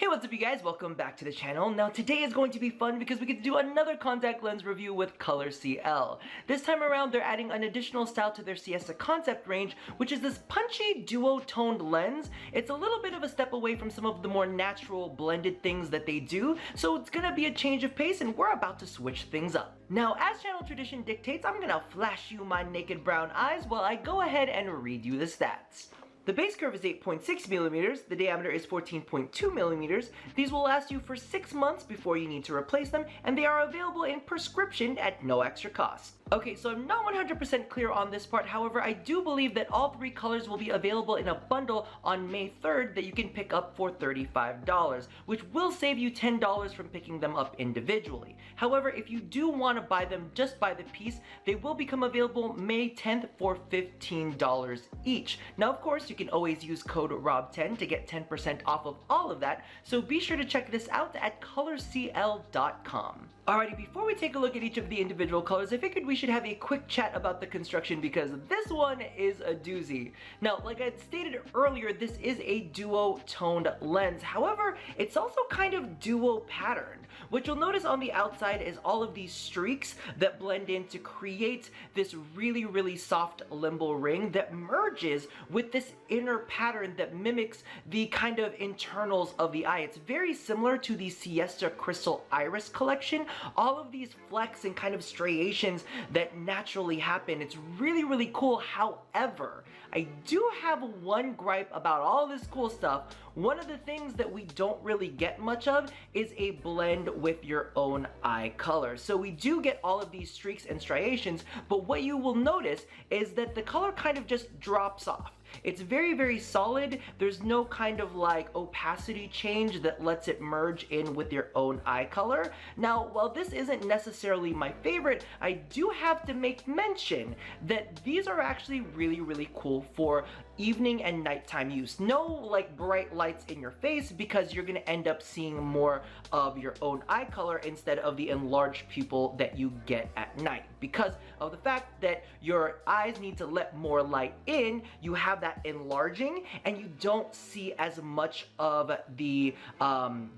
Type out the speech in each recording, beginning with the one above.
Hey, what's up you guys? Welcome back to the channel. Now today is going to be fun because we get to do another contact lens review with ColorCL. This time around they're adding an additional style to their Siesta concept range, which is this punchy duo-toned lens. It's a little bit of a step away from some of the more natural blended things that they do, so it's gonna be a change of pace and we're about to switch things up. Now as channel tradition dictates, I'm gonna flash you my naked brown eyes while I go ahead and read you the stats. The base curve is 8.6 millimeters, the diameter is 14.2 millimeters. These will last you for 6 months before you need to replace them, and they are available in prescription at no extra cost. Okay, so I'm not 100% clear on this part, however, I do believe that all 3 colors will be available in a bundle on May 3rd that you can pick up for $35, which will save you $10 from picking them up individually. However, if you do want to buy them just by the piece, they will become available May 10th for $15 each. Now, of course, you can always use code ROB10 to get 10% off of all of that, so be sure to check this out at ColorCL.com. Alrighty, before we take a look at each of the individual colors, I figured we should have a quick chat about the construction because this one is a doozy. Now, like I stated earlier, this is a duo-toned lens. However, it's also kind of duo-patterned. What you'll notice on the outside is all of these streaks that blend in to create this really soft limbal ring that merges with this inner pattern that mimics the kind of internals of the eye. It's very similar to the Siesta Crystal Iris collection. All of these flecks and kind of striations that naturally happen. It's really cool. However, I do have one gripe about all this cool stuff. One of the things that we don't really get much of is a blend with your own eye color. So we do get all of these streaks and striations, but what you will notice is that the color kind of just drops off. It's very solid. There's no kind of like opacity change that lets it merge in with your own eye color. Now, while this isn't necessarily my favorite, I do have to make mention that these are actually really cool for evening and nighttime use. No like bright lights in your face because you're gonna end up seeing more of your own eye color instead of the enlarged pupil that you get at night. Because of the fact that your eyes need to let more light in, you have that enlarging and you don't see as much of the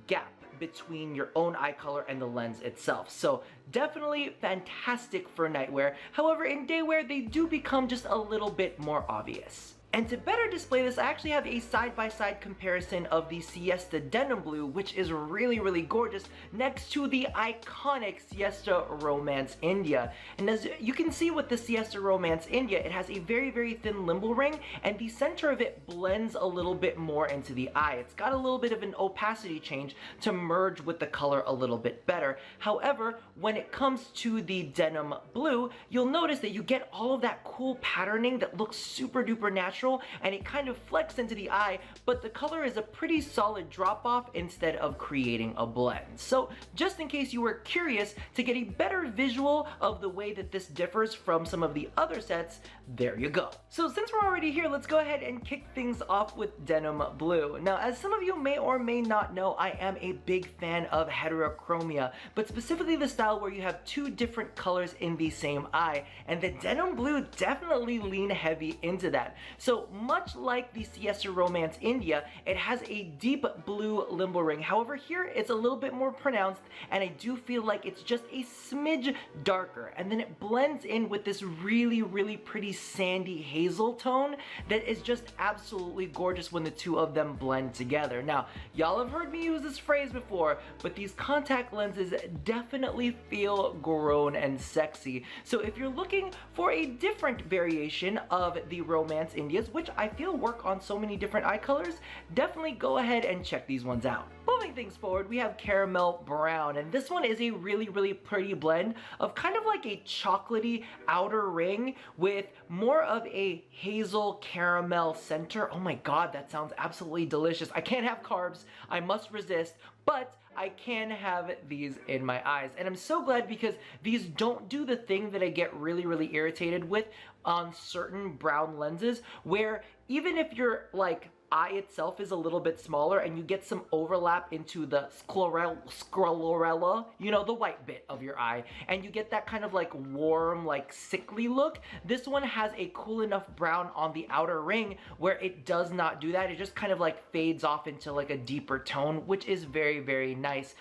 gap between your own eye color and the lens itself. So definitely fantastic for nightwear. However, in daywear, they do become just a little bit more obvious. And to better display this, I actually have a side-by-side comparison of the Siesta Denim Blue, which is really gorgeous, next to the iconic Siesta Romance India. And as you can see with the Siesta Romance India, it has a very thin limbal ring, and the center of it blends a little bit more into the eye. It's got a little bit of an opacity change to merge with the color a little bit better. However, when it comes to the Denim Blue, you'll notice that you get all of that cool patterning that looks super duper natural, and it kind of flecks into the eye, but the color is a pretty solid drop off instead of creating a blend. So just in case you were curious to get a better visual of the way that this differs from some of the other sets, there you go. So since we're already here, let's go ahead and kick things off with Denim Blue. Now, as some of you may or may not know, I am a big fan of heterochromia, but specifically the style where you have 2 different colors in the same eye, and the Denim Blue definitely lean heavy into that. So much like the Siesta Romance India, it has a deep blue limbal ring. However, here it's a little bit more pronounced, and I do feel like it's just a smidge darker, and then it blends in with this really pretty sandy hazel tone that is just absolutely gorgeous when the two of them blend together. Now, y'all have heard me use this phrase before, but these contact lenses definitely feel grown and sexy. So if you're looking for a different variation of the Romance Indias, which I feel work on so many different eye colors, definitely go ahead and check these ones out. Moving things forward, we have Caramel Brown, and this one is a really pretty blend of kind of like a chocolatey outer ring with more of a hazel caramel center. Oh my god, that sounds absolutely delicious. I can't have carbs, I must resist, but I can have these in my eyes. And I'm so glad because these don't do the thing that I get really irritated with on certain brown lenses, where even if you're like eye itself is a little bit smaller and you get some overlap into the sclerella, you know, the white bit of your eye, and you get that kind of like warm, like sickly look. This one has a cool enough brown on the outer ring where it does not do that. It just kind of like fades off into like a deeper tone, which is very, very nice.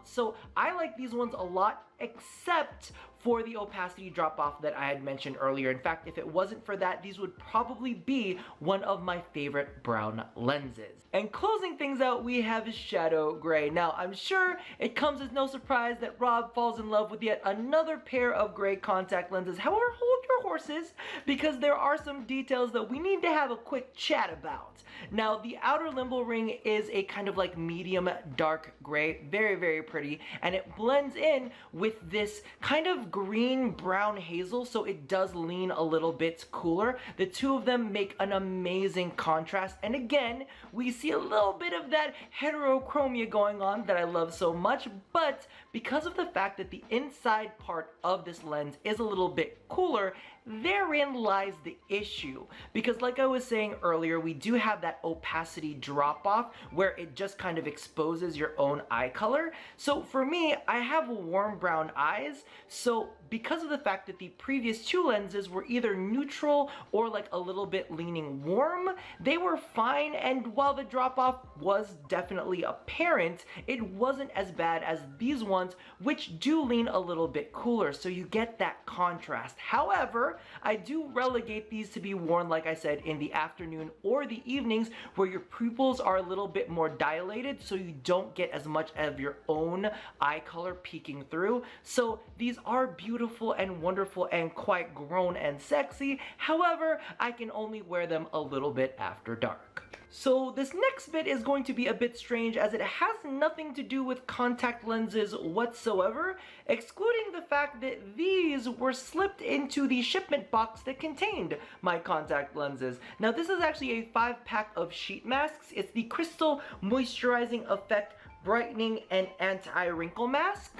So I like these ones a lot, except for the opacity drop off that I had mentioned earlier. In fact, if it wasn't for that, these would probably be one of my favorite brown lenses. And closing things out, we have Shadow Gray. Now, I'm sure it comes as no surprise that Rob falls in love with yet another pair of gray contact lenses. However, hold your horses, because there are some details that we need to have a quick chat about. Now, the outer limbal ring is a kind of like medium dark gray, very, very pretty, and it blends in with this kind of green brown hazel, so it does lean a little bit cooler. The two of them make an amazing contrast, and again, we see a little bit of that heterochromia going on that I love so much, but because of the fact that the inside part of this lens is a little bit cooler, therein lies the issue. Because like I was saying earlier, we do have that opacity drop off where it just kind of exposes your own eye color. So for me, I have warm brown eyes, so because of the fact that the previous two lenses were either neutral or like a little bit leaning warm, they were fine, and while the drop off was definitely apparent, it wasn't as bad as these ones, which do lean a little bit cooler, so you get that contrast. However, I do relegate these to be worn, like I said, in the afternoon or the evenings where your pupils are a little bit more dilated, so you don't get as much of your own eye color peeking through. So these are beautiful and wonderful and quite grown and sexy. However, I can only wear them a little bit after dark. So this next bit is going to be a bit strange, as it has nothing to do with contact lenses whatsoever, excluding the fact that these were slipped into the shipment box that contained my contact lenses. Now this is actually a 5-pack of sheet masks. It's the Crystal Moisturizing Effect Brightening and Anti-Wrinkle Mask.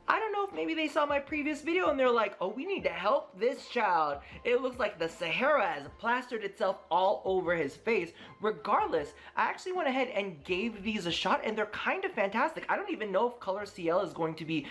I don't know if maybe they saw my previous video and they're like, oh, we need to help this child. It looks like the Sahara has plastered itself all over his face. Regardless, I actually went ahead and gave these a shot, and they're kind of fantastic. I don't even know if ColorCL is going to be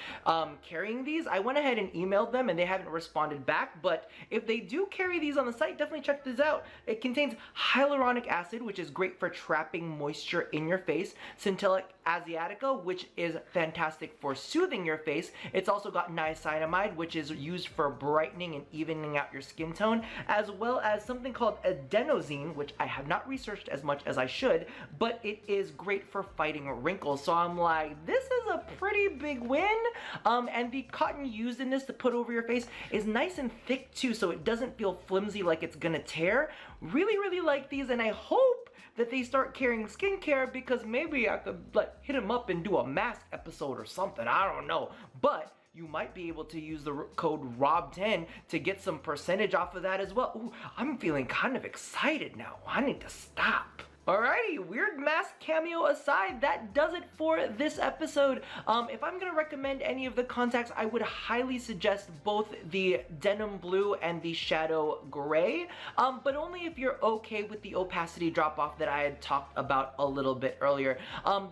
carrying these. I went ahead and emailed them and they haven't responded back, but if they do carry these on the site, definitely check this out. It contains hyaluronic acid, which is great for trapping moisture in your face, Centellic asiatica, which is fantastic for soothing your face. It's also got niacinamide, which is used for brightening and evening out your skin tone, as well as something called adenosine, which I have not researched as much as I should, but it is great for fighting wrinkles. So I'm like, this is a pretty big win. And the cotton used in this to put over your face is nice and thick too, so it doesn't feel flimsy like it's gonna tear. Really, really like these, and I hope that they start carrying skincare, because maybe I could like hit them up and do a mask episode or something. I don't know, but you might be able to use the code ROB10 to get some percentage off of that as well. Ooh, I'm feeling kind of excited now. I need to stop. Alrighty, weird mask cameo aside, that does it for this episode. If I'm gonna recommend any of the contacts, I would highly suggest both the Denim Blue and the Shadow Gray, but only if you're okay with the opacity drop-off that I had talked about a little bit earlier.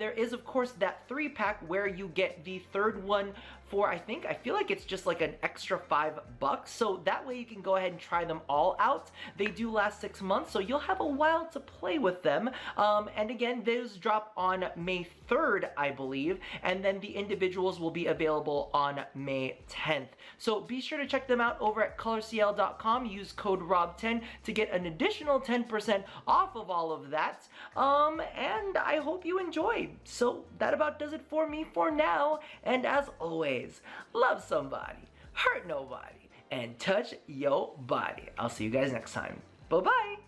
There is, of course, that 3-pack where you get the third one for, I feel like it's just like an extra $5, so that way you can go ahead and try them all out. They do last 6 months, so you'll have a while to play with them. And again, those drop on May 3rd, I believe, and then the individuals will be available on May 10th. So be sure to check them out over at colorcl.com. Use code ROB10 to get an additional 10% off of all of that. And I hope you enjoyed. So that about does it for me for now, and as always, love somebody, hurt nobody, and touch your body. I'll see you guys next time. Bye-bye.